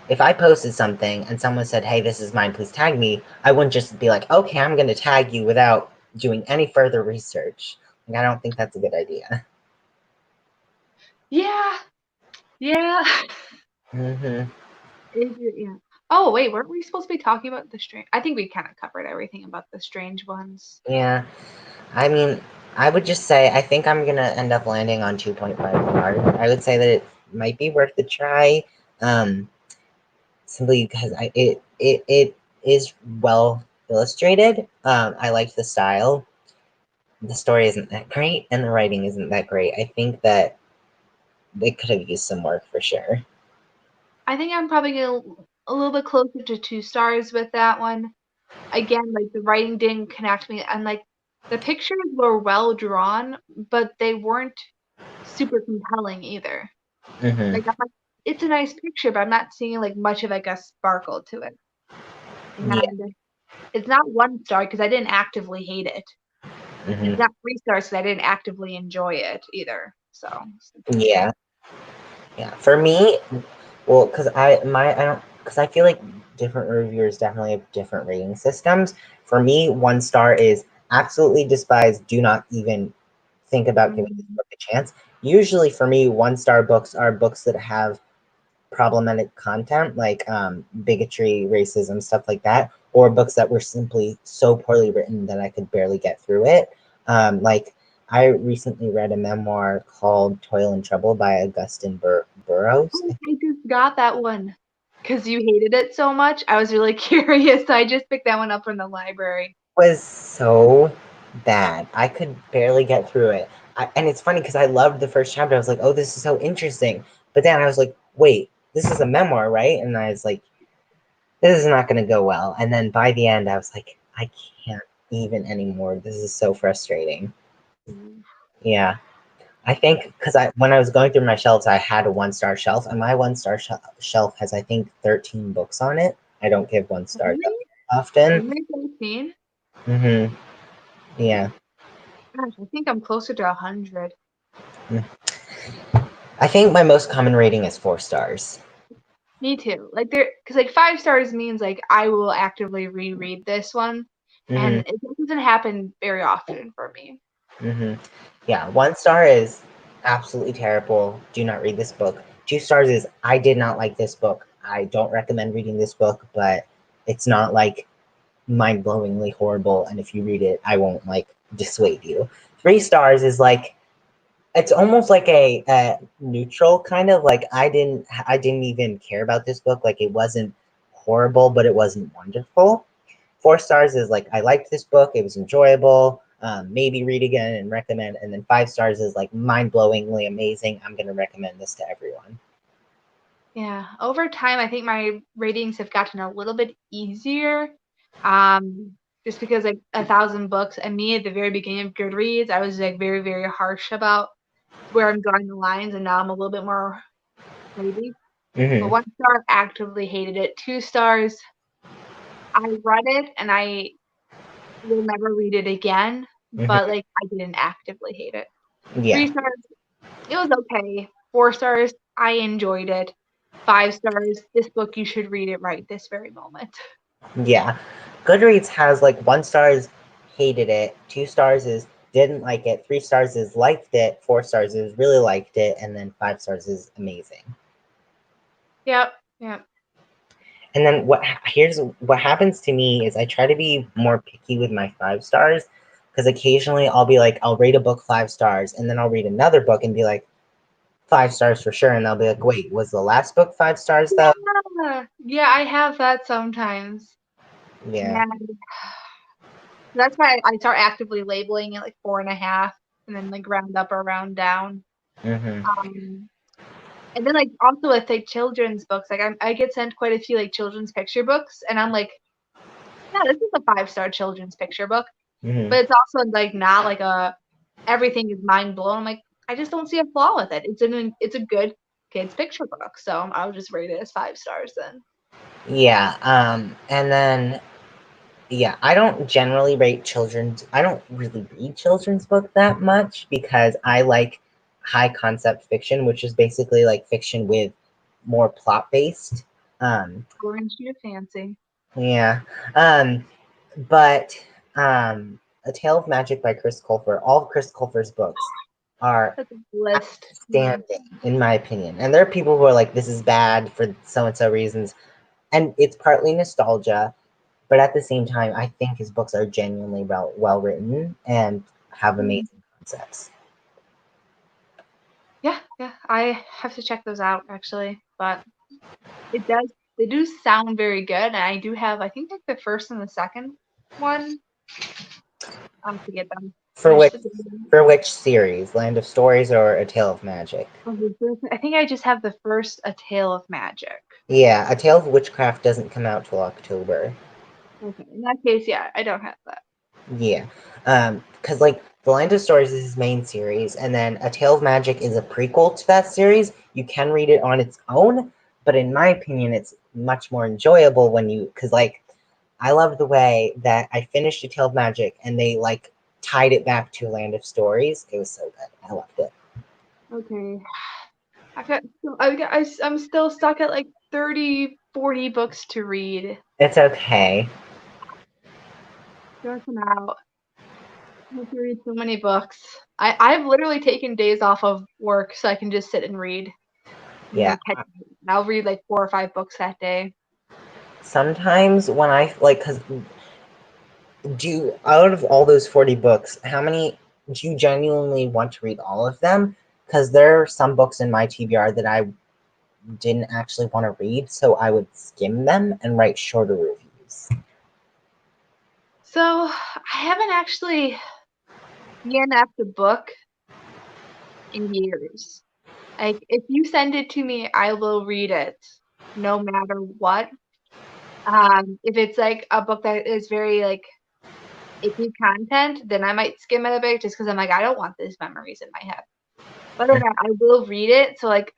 if I posted something and someone said, "Hey, this is mine, please tag me," I wouldn't just be like, "Okay, I'm gonna tag you," without doing any further research. Like I don't think that's a good idea. yeah, yeah. Mm-hmm. Yeah. Oh wait, weren't we supposed to be talking about the strange? I think we kind of covered everything about the strange ones. Yeah, I mean, I would just say I think I'm gonna end up landing on 2.5 stars. I would say that it might be worth a try, um, simply because it is well illustrated. I like the style. The story isn't that great, and the writing isn't that great. I think that they could have used some work for sure. I think I'm probably a little bit closer to 2 stars with that one. Again, like the writing didn't connect me, and like the pictures were well drawn, but they weren't super compelling either. Mm-hmm. Like I'm like, it's a nice picture, but I'm not seeing like much of like a sparkle to it. Yeah. And it's not 1 star because I didn't actively hate it. It's Mm-hmm. not 3 stars because I didn't actively enjoy it either. So Yeah. Yeah. For me, well, because I feel like different reviewers definitely have different rating systems. For me, 1 star is absolutely despise. Do not even think about giving this mm, book a chance. Usually, for me, 1 star books are books that have problematic content like bigotry, racism, stuff like that, or books that were simply so poorly written that I could barely get through it. Like I recently read a memoir called Toil and Trouble by Augustine Burroughs. oh, I just got that one because you hated it so much. I was really curious, so I just picked that one up from the library. Was so bad. I could barely get through it. And it's funny because I loved the first chapter. I was like, oh, this is so interesting. But then I was like, wait, this is a memoir, right? And I was like, this is not going to go well. And then by the end, I was like, I can't even anymore. This is so frustrating. Mm. Yeah. I think because when I was going through my shelves, I had a 1 star shelf, and my 1 star shelf has, I think, 13 books on it. I don't give 1 stars Really? often. Only 13? Mm-hmm. Yeah. Gosh, I think I'm closer to 100. I think my most common rating is 4 stars. Me too. Like there, because like 5 stars means like I will actively reread this one, Mm-hmm. and it doesn't doesn't happen very often for me. Yeah, 1 star is absolutely terrible. Do not read this book. 2 stars is I did not like this book. I don't recommend reading this book, but it's not like mind-blowingly horrible, and if you read it, I won't like dissuade you. 3 stars is like it's almost like a neutral kind of like I didn't even care about this book. Like it wasn't horrible, but it wasn't wonderful. 4 stars is like I liked this book, it was enjoyable, maybe read again and recommend. And then 5 stars is like mind-blowingly amazing. I'm gonna recommend this to everyone. Yeah, over time, I think my ratings have gotten a little bit easier. Just because like 1,000 books, and me at the very beginning of Goodreads, I was like very, very harsh about where I'm drawing the lines, and now I'm a little bit more maybe. But 1 star, actively hated it. 2 stars, I read it and I will never read it again, but like I didn't actively hate it. Yeah. 3 stars, it was okay. 4 stars, I enjoyed it. 5 stars, this book you should read it right this very moment. Yeah. Goodreads has like 1 star is hated it, 2 stars is didn't like it, 3 stars is liked it, 4 stars is really liked it, and then 5 stars is amazing. Yep. And then here's what happens to me is I try to be more picky with my 5 stars, because occasionally I'll be like, I'll rate a book 5 stars, and then I'll read another book and be like, 5 stars for sure, and they'll be like, wait, was the last book 5 stars though? Yeah, I have that sometimes. Yeah. And that's why I start actively labeling it like 4.5, and then like round up or round down. And then like also with like children's books, like I get sent quite a few like children's picture books, and I'm like, yeah, this is a 5-star children's picture book. But it's also like not like everything is mind blown. I'm like, I just don't see a flaw with it. It's a good kids picture book, so I'll just rate it as 5 stars then. Yeah. And then yeah, I don't generally rate children's. I don't really read children's books that much because I like high concept fiction, which is basically like fiction with more plot based. Orange to your fancy. Yeah. But A Tale of Magic by Chris Colfer. All of Chris Colfer's books are That's a list. outstanding, in my opinion. And there are people who are like, this is bad for so and so reasons. And it's partly nostalgia, but at the same time, I think his books are genuinely well written and have amazing concepts. Yeah, I have to check those out actually, but they do sound very good, and I do have, I think, like the first and the second one. I'll have to get them. For which series? Land of Stories or A Tale of Magic? I think I just have the first A Tale of Magic. Yeah, A Tale of Witchcraft doesn't come out till October. Okay, in that case, yeah, I don't have that. Yeah, because like The Land of Stories is his main series, and then A Tale of Magic is a prequel to that series. You can read it on its own, but in my opinion, it's much more enjoyable when because like I love the way that I finished A Tale of Magic and they like tied it back to Land of Stories. It was so good. I loved it. Okay. I'm still stuck at like 30, 40 books to read. It's okay. Stressing out. I have to read so many books. I've literally taken days off of work so I can just sit and read. Yeah. I'll read like 4 or 5 books that day. Sometimes when I like, because out of all those 40 books, how many do you genuinely want to read all of them? Because there are some books in my TBR that I didn't actually want to read, so I would skim them and write shorter reviews. So I haven't actually DNF'd a book in years. Like if you send it to me, I will read it no matter what. If it's like a book that is very like icky content, then I might skim it a bit just because I'm like, I don't want these memories in my head. But then I will read it. So like,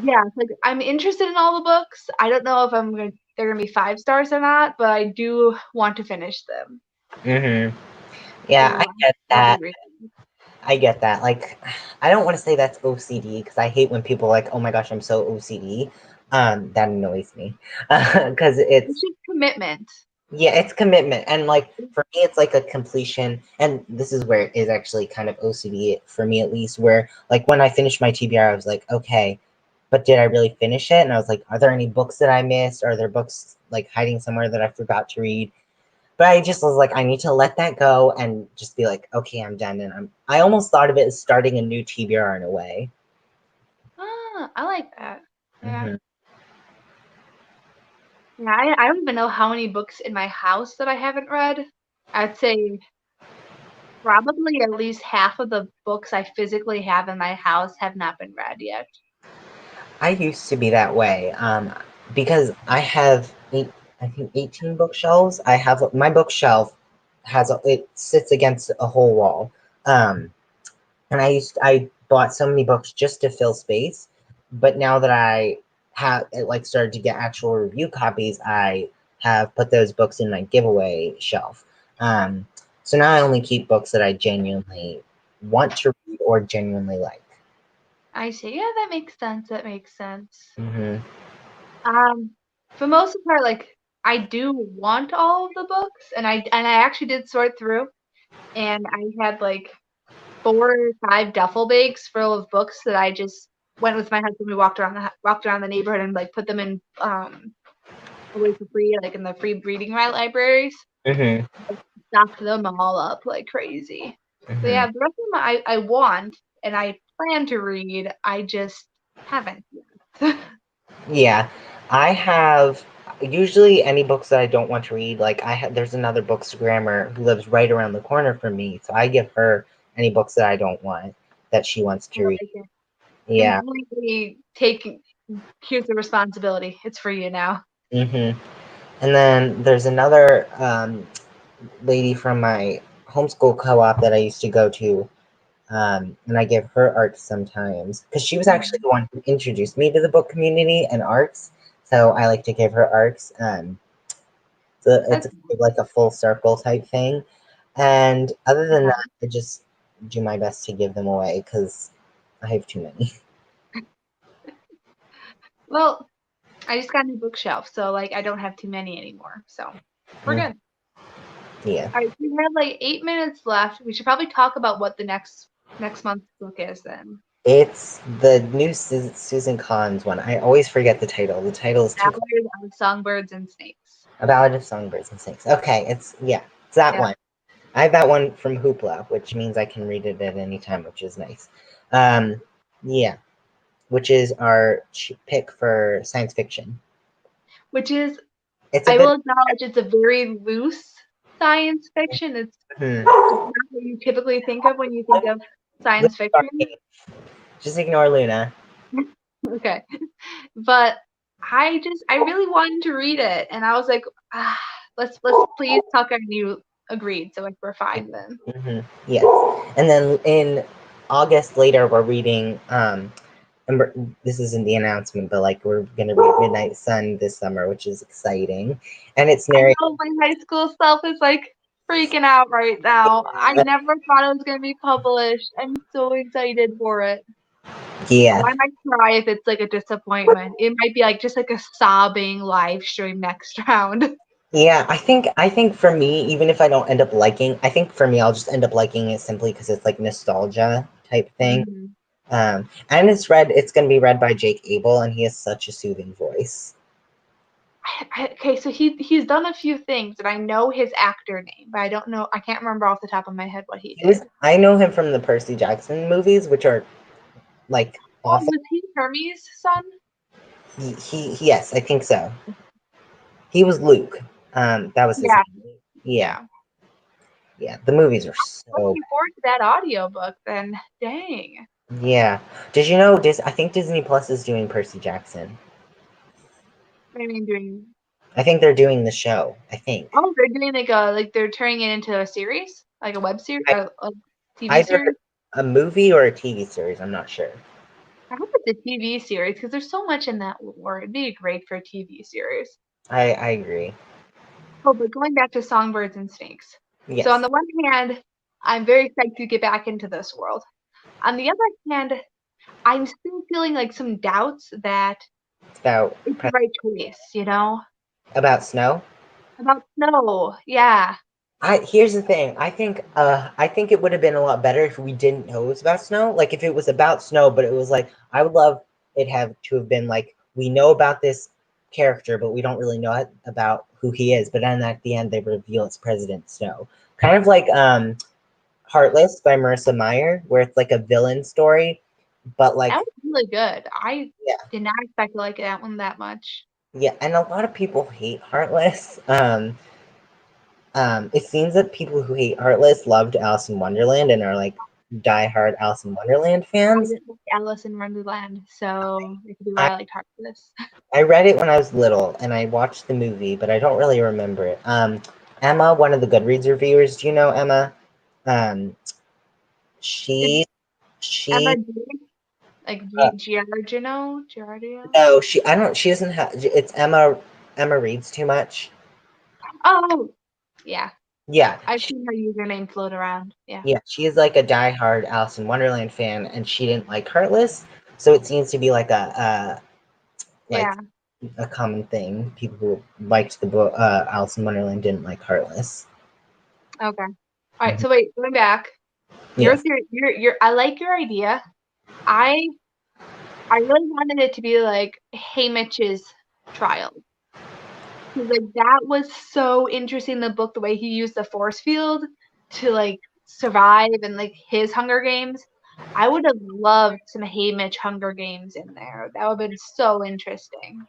yeah, it's like I'm interested in all the books. I don't know if they're gonna be 5 stars or not, but I do want to finish them. Yeah, So, I get that. I get that. Like, I don't want to say that's OCD because I hate when people are like, oh my gosh, I'm so OCD. That annoys me because it's just commitment. Yeah, it's commitment. And like for me it's like a completion, and this is where it is actually kind of OCD for me at least, where like when I finished my TBR I was like, okay, but did I really finish it? And I was like, are there any books that I missed? Are there books like hiding somewhere that I forgot to read? But I just was like, I need to let that go and just be like, okay, I'm done. And I almost thought of it as starting a new TBR in a way. Ah, I like that. Yeah. Hmm. Yeah, I don't even know how many books in my house that I haven't read. I'd say probably at least half of the books I physically have in my house have not been read yet. I used to be that way, because I have I think 18 bookshelves. I have my bookshelf it sits against a whole wall, um, and I bought so many books just to fill space. But now that I have it like started to get actual review copies, I have put those books in my giveaway shelf. Um, so now I only keep books that I genuinely want to read or genuinely like. I see. Yeah, that makes sense. That makes sense. Hmm. Um, for most of the part, like I do want all of the books, and I actually did sort through, and I had like 4 or 5 duffel bags full of books that I just went with my husband. We walked around the neighborhood and like put them in away for free, like in the free reading libraries. Hmm. Stocked them all up like crazy. So Hmm. yeah, the rest of them I want and I plan to read. I just haven't yet. Yeah, I have usually any books that I don't want to read. Like there's another bookstagrammer who lives right around the corner from me, so I give her any books that I don't want that she wants I to read. like it. Yeah. Completely taking here's the responsibility. It's for you now. Hmm. And then there's another lady from my homeschool co-op that I used to go to, and I give her arcs sometimes because she was actually the one who introduced me to the book community and arcs. So I like to give her arcs. So it's That's like a full circle type thing. And other than yeah. that, I just do my best to give them away because I have too many. Well, I just got a new bookshelf, so like I don't have too many anymore. So we're Mm, good. yeah. All right, we have like 8 minutes left. We should probably talk about what the next month's book is then. It's the new Susan Collins one. I always forget the title. The title is too Ballad of Songbirds and Snakes. A Ballad of Songbirds and Snakes. Okay, it's that Yeah. one. I have that one from Hoopla, which means I can read it at any time, which is nice. Um, yeah, which is our pick for science fiction. Which is, It's a I bit. will acknowledge, it's a very loose science fiction. Hmm. It's not what you typically think of when you think of science fiction. Just ignore Luna. Okay. But I really wanted to read it, and I was like, let's please talk and you agreed, so like we're fine then. Hmm. Yes. And then in August later, we're reading. This isn't the announcement, but like we're gonna read Midnight Sun this summer, which is exciting, and it's I narrated. know my high school self is like freaking out right now. I never thought it was gonna be published. I'm so excited for it. Oh, Yeah, I might cry if it's like a disappointment. It might be like just like a sobbing live stream next round. yeah. I think for me, even if I don't end up liking, I think for me, I'll just end up liking it simply because it's like nostalgia type thing. Mhm. And it's gonna be read by Jake Abel, and he has such a soothing voice. Okay, so he's done a few things, and I know his actor name, but I don't know. I can't remember off the top of my head what he did. I know him from the Percy Jackson movies, which are like Oh, awful. was he Hermes' son? Yes, I think so. He was Luke. That was his Yeah, name. Yeah, yeah. yeah. The movies are so Looking forward to that audiobook then. Dang. bad. Yeah. Did you know I think Disney Plus is doing Percy Jackson. I mean, doing. I think they're doing the show. I think. Oh, they're doing like they're turning it into a series, like a web series, I, a TV either series. a movie or a TV series. I'm not sure. I hope it's a TV series because there's so much in that lore. It'd be great for a TV series. I agree. Oh, but going back to Songbirds and Snakes. So on Yes. the one hand, I'm very excited to get back into this world. On the other hand, I'm still feeling like some doubts that It's it's the right choice, you know? about snow. About snow. Yeah. Here's the thing. I think it would have been a lot better if we didn't know it was about snow. Like if it was about snow, but it was like I would love it have to have been like we know about this character, but we don't really know about who he is. But then at the end, they reveal it's President Snow, kind of like Heartless by Marissa Meyer, where it's like a villain story, but That like was really good. I yeah, did not expect to like that one that much. yeah, and a lot of people hate Heartless. It seems that people who hate Heartless loved Alice in Wonderland and are like diehard Alice in Wonderland I fans. didn't like Alice in Wonderland, so it could be I, why I liked Heartless. I read it when I was little and I watched the movie, but I don't really remember it. Emma, one of the Goodreads reviewers, do you know Emma? Um, Is she Emma she G, like uh, Giardio? no, she doesn't have it's Emma reads too much. Oh, yeah. Yeah, I've seen her username float around. Yeah. yeah, she is like a diehard Alice in Wonderland fan, and she didn't like Heartless, so it seems to be like like Yeah. a common thing. People who liked the book Alice in Wonderland didn't like Heartless. Okay. All right. Mhm. So wait, going back. Your Yes. theory, your I like your idea. I I really wanted it to be like Haymitch's trial. Because like that was so interesting in the book, the way he used the force field to like survive and like his Hunger Games. I would have loved some Haymitch Hunger Games in there. That would have been so interesting.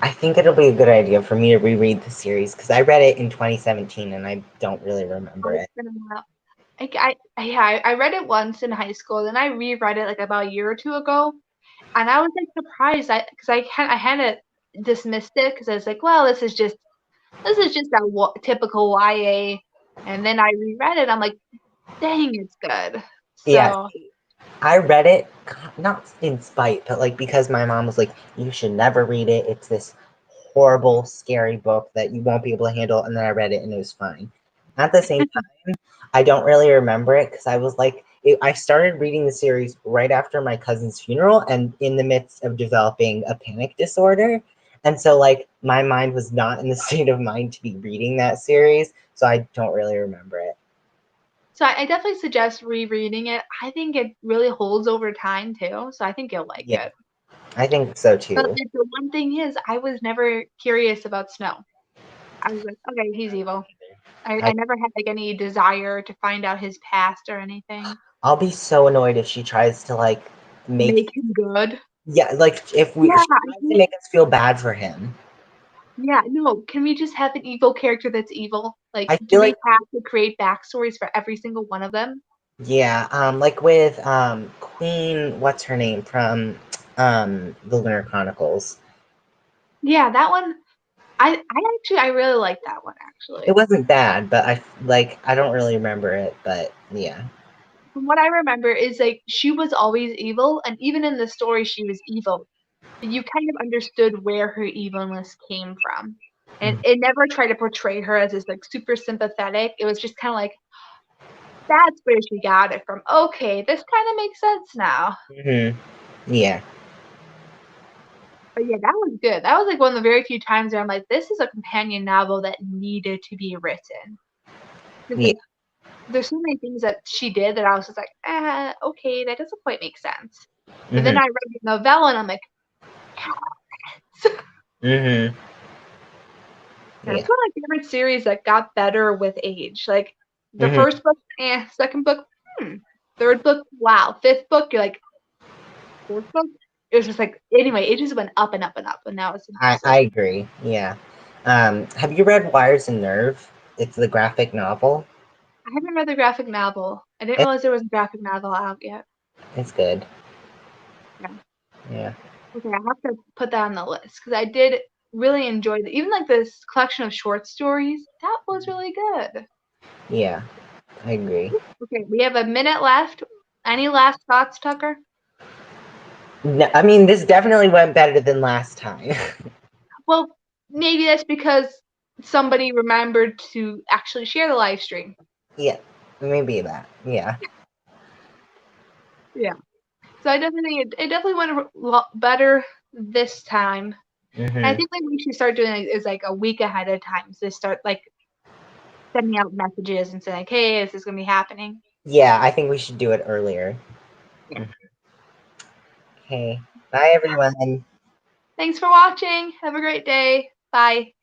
I think it'll be a good idea for me to reread the series because I read it in 2017 and I don't really remember Oh, it. it's been a while. Yeah, I read it once in high school, then I reread it like about a year or two ago, and I was like surprised. Because I kind of dismissed it because I was like, well, this is just a typical YA, and then I reread it. I'm like, dang, it's good. Yeah, So I read it not in spite, but like because my mom was like, "You should never read it. It's this horrible, scary book that you won't be able to handle." And then I read it and it was fine. At the same time, I don't really remember it because I was like, I started reading the series right after my cousin's funeral and in the midst of developing a panic disorder. And so, like, my mind was not in the state of mind to be reading that series. So I don't really remember it. so I definitely suggest rereading it. I think it really holds over time too. So I think you'll like Yeah, it. I think so But too. the one thing is, I was never curious about Snow. I was like, okay, he's evil. I I, never had like any desire to find out his past or anything. I'll be so annoyed if she tries to like make Make him good. yeah, like if Yeah, she tries to make us feel bad for him. yeah, no, can we just have an evil character that's evil? Like, I do feel we like have to create backstories for every single one of them? yeah, like with Queen, what's her name from the Lunar Chronicles. Yeah, that one. I really like that one It actually. wasn't bad, but I don't really remember it, but yeah. From what I remember is like she was always evil, and even in the story she was evil. But you kind of understood where her evilness came from. And Mhm. it never tried to portray her as this like super sympathetic. It was just kind of like that's where she got it from. Okay, this kind of makes sense now. Yeah. But yeah, that was good. That was like one of the very few times where I'm like, this is a companion novel that needed to be written. Because Yeah. like, there's so many things that she did that I was just like, okay, that doesn't quite make sense. But then Mhm. I read the novella and I'm like, yes. Mhm. And Yeah. it's one of my favorite series that got better with age. Like the Mhm. first book, second book, third book, wow. Fifth book, you're like, fourth book. It was just like anyway, it just went up and up and up, and now it's I impressive. agree. Yeah. Have you read Wires and Nerve? It's the graphic novel. I haven't read the graphic novel. I didn't It, realize there was a graphic novel out yet. it's good. Yeah. Yeah. Okay, I have to put that on the list because I did really enjoy the even like this collection of short stories. That was really good. Yeah. I agree. Okay, we have a minute left. Any last thoughts, Tucker? No, I mean, this definitely went better than last time. Well, maybe that's because somebody remembered to actually share the live stream. Yeah, maybe that. Yeah. Yeah. So I definitely it definitely went a lot better this time. I think like we should start doing it is like a week ahead of time. So start like sending out messages and saying like, hey, is this gonna be happening? Yeah, I think we should do it earlier. Yeah. Okay. Bye, everyone. Thanks for watching. Have a great day. Bye.